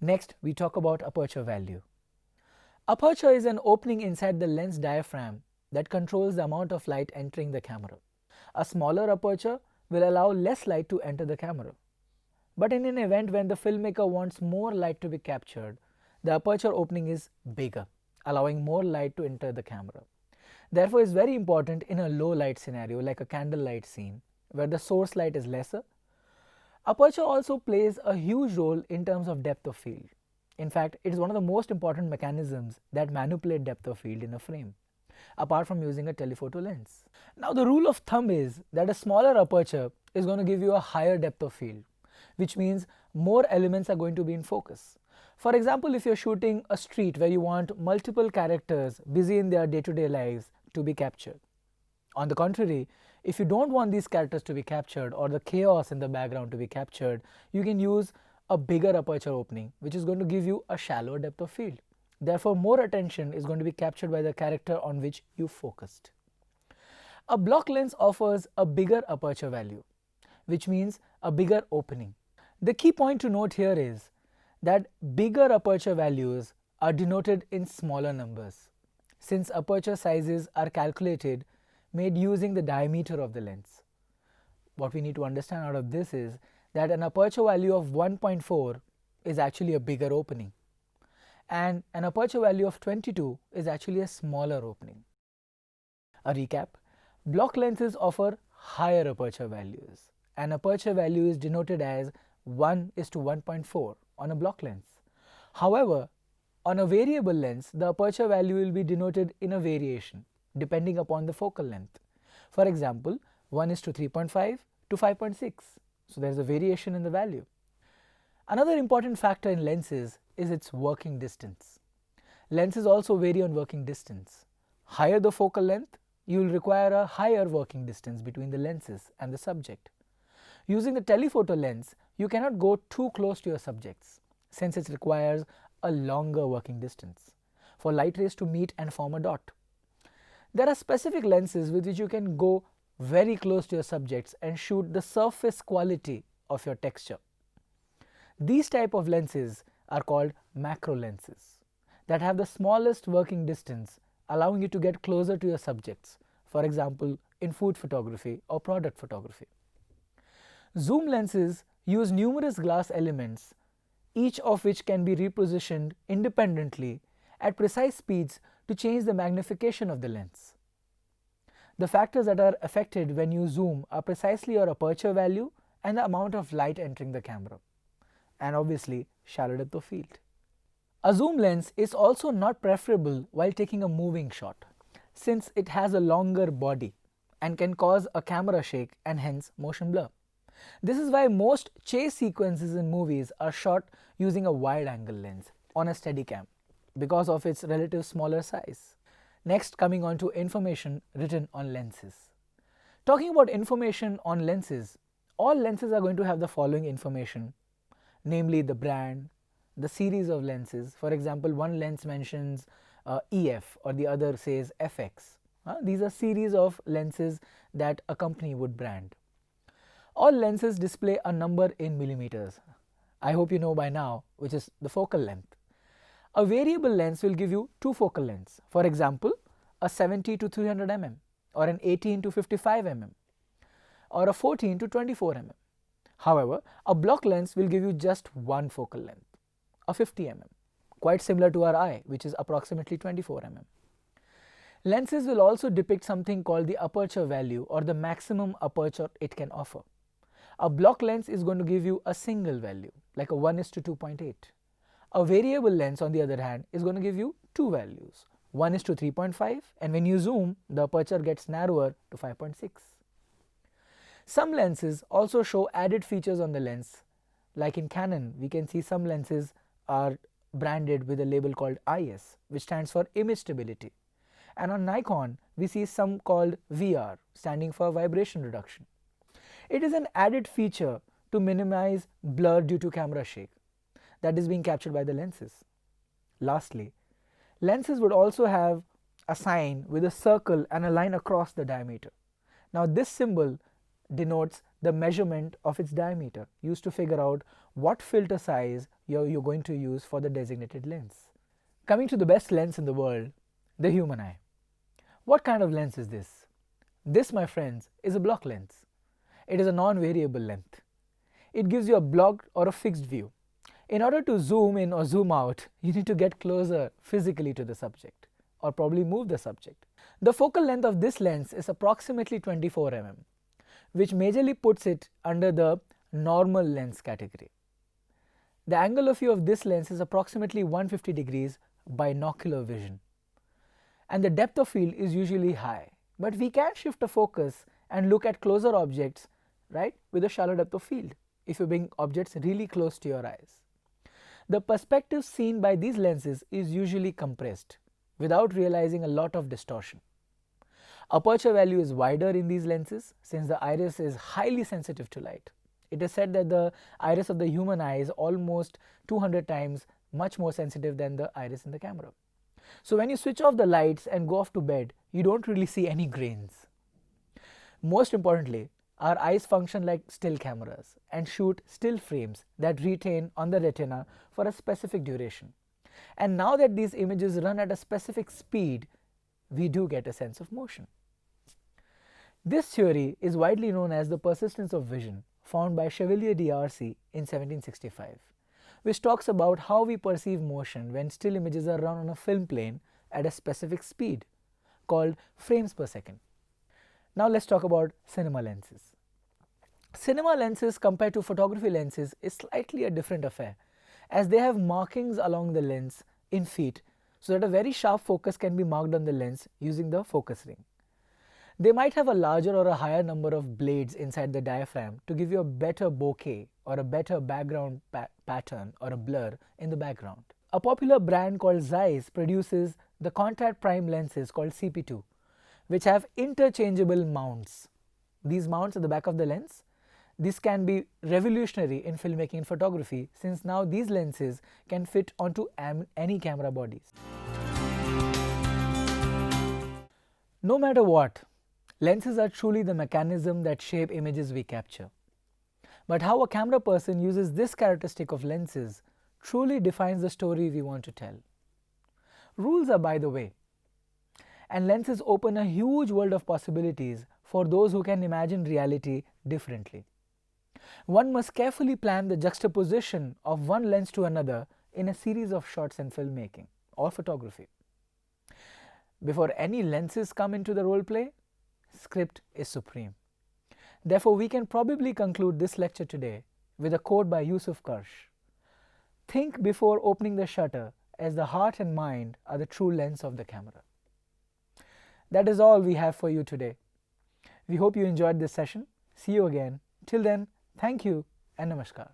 Next, we talk about aperture value. Aperture is an opening inside the lens diaphragm that controls the amount of light entering the camera. A smaller aperture will allow less light to enter the camera. But in an event when the filmmaker wants more light to be captured, the aperture opening is bigger, allowing more light to enter the camera. Therefore, it's very important in a low light scenario like a candlelight scene where the source light is lesser. Aperture also plays a huge role in terms of depth of field. In fact, it is one of the most important mechanisms that manipulate depth of field in a frame, apart from using a telephoto lens. Now, the rule of thumb is that a smaller aperture is going to give you a higher depth of field, which means more elements are going to be in focus. For example, if you're shooting a street where you want multiple characters busy in their day-to-day lives to be captured. On the contrary, if you don't want these characters to be captured or the chaos in the background to be captured, you can use a bigger aperture opening, which is going to give you a shallower depth of field. Therefore, more attention is going to be captured by the character on which you focused. A block lens offers a bigger aperture value, which means a bigger opening. The key point to note here is that bigger aperture values are denoted in smaller numbers, since aperture sizes are calculated made using the diameter of the lens. What we need to understand out of this is that an aperture value of 1.4 is actually a bigger opening, and an aperture value of 22 is actually a smaller opening. A recap: block lenses offer higher aperture values. An aperture value is denoted as 1:1.4 on a block lens. However, on a variable lens, the aperture value will be denoted in a variation depending upon the focal length. For example, 1:3.5 to 5.6. So there is a variation in the value. Another important factor in lenses is its working distance. Lenses also vary on working distance. Higher the focal length, you will require a higher working distance between the lenses and the subject. Using the telephoto lens, you cannot go too close to your subjects, since it requires a longer working distance for light rays to meet and form a dot. There are specific lenses with which you can go very close to your subjects and shoot the surface quality of your texture. These type of lenses are called macro lenses that have the smallest working distance, allowing you to get closer to your subjects, for example in food photography or product photography. Zoom lenses use numerous glass elements, each of which can be repositioned independently at precise speeds to change the magnification of the lens. The factors that are affected when you zoom are precisely your aperture value and the amount of light entering the camera, and obviously shallow depth of field. A zoom lens is also not preferable while taking a moving shot, since it has a longer body and can cause a camera shake and hence motion blur. This is why most chase sequences in movies are shot using a wide angle lens on a Steadicam because of its relative smaller size. Next, coming on to information written on lenses. Talking about information on lenses, all lenses are going to have the following information, namely the brand, the series of lenses. For example, one lens mentions EF or the other says FX. These are series of lenses that a company would brand. All lenses display a number in millimeters. I hope you know by now, which is the focal length. A variable lens will give you two focal lengths. For example, a 70 to 300 mm or an 18 to 55 mm or a 14 to 24 mm. However, a block lens will give you just one focal length, a 50 mm, quite similar to our eye, which is approximately 24 mm. Lenses will also depict something called the aperture value or the maximum aperture it can offer. A block lens is going to give you a single value, like a 1:2.8. A variable lens, on the other hand, is going to give you two values, 1:3.5, and when you zoom, the aperture gets narrower to 5.6. Some lenses also show added features on the lens. Like in Canon, we can see some lenses are branded with a label called IS, which stands for image stability. And on Nikon, we see some called VR, standing for vibration reduction. It is an added feature to minimize blur due to camera shake that is being captured by the lenses. Lastly, lenses would also have a sign with a circle and a line across the diameter. Now this symbol denotes the measurement of its diameter, used to figure out what filter size you're going to use for the designated lens. Coming to the best lens in the world, the human eye. What kind of lens is this? This, my friends, is a block lens. It is a non-variable length. It gives you a blocked or a fixed view. In order to zoom in or zoom out, you need to get closer physically to the subject, or probably move the subject. The focal length of this lens is approximately 24 mm, which majorly puts it under the normal lens category. The angle of view of this lens is approximately 150 degrees binocular vision, and the depth of field is usually high, but we can shift the focus and look at closer objects, right, with a shallow depth of field if you bring objects really close to your eyes. The perspective seen by these lenses is usually compressed without realizing a lot of distortion. Aperture value is wider in these lenses since the iris is highly sensitive to light. It is said that the iris of the human eye is almost 200 times much more sensitive than the iris in the camera. So when you switch off the lights and go off to bed, you don't really see any grains. Most importantly, our eyes function like still cameras and shoot still frames that retain on the retina for a specific duration. And now that these images run at a specific speed, we do get a sense of motion. This theory is widely known as the persistence of vision, found by Chevalier d'Arcy in 1765, which talks about how we perceive motion when still images are run on a film plane at a specific speed, called frames per second. Now let's talk about cinema lenses. Cinema lenses compared to photography lenses is slightly a different affair, as they have markings along the lens in feet so that a very sharp focus can be marked on the lens using the focus ring. They might have a larger or a higher number of blades inside the diaphragm to give you a better bokeh or a better background pattern or a blur in the background. A popular brand called Zeiss produces the contact prime lenses called CP2, which have interchangeable mounts. These mounts at the back of the lens, this can be revolutionary in filmmaking and photography, since now these lenses can fit onto any camera bodies. No matter what, lenses are truly the mechanism that shape images we capture. But how a camera person uses this characteristic of lenses truly defines the story we want to tell. Rules are by the way, and lenses open a huge world of possibilities for those who can imagine reality differently. One must carefully plan the juxtaposition of one lens to another in a series of shots in filmmaking or photography. Before any lenses come into the role play, script is supreme. Therefore, we can probably conclude this lecture today with a quote by Yusuf Karsh. Think before opening the shutter, as the heart and mind are the true lens of the camera. That is all we have for you today. We hope you enjoyed this session. See you again. Till then, thank you and namaskar.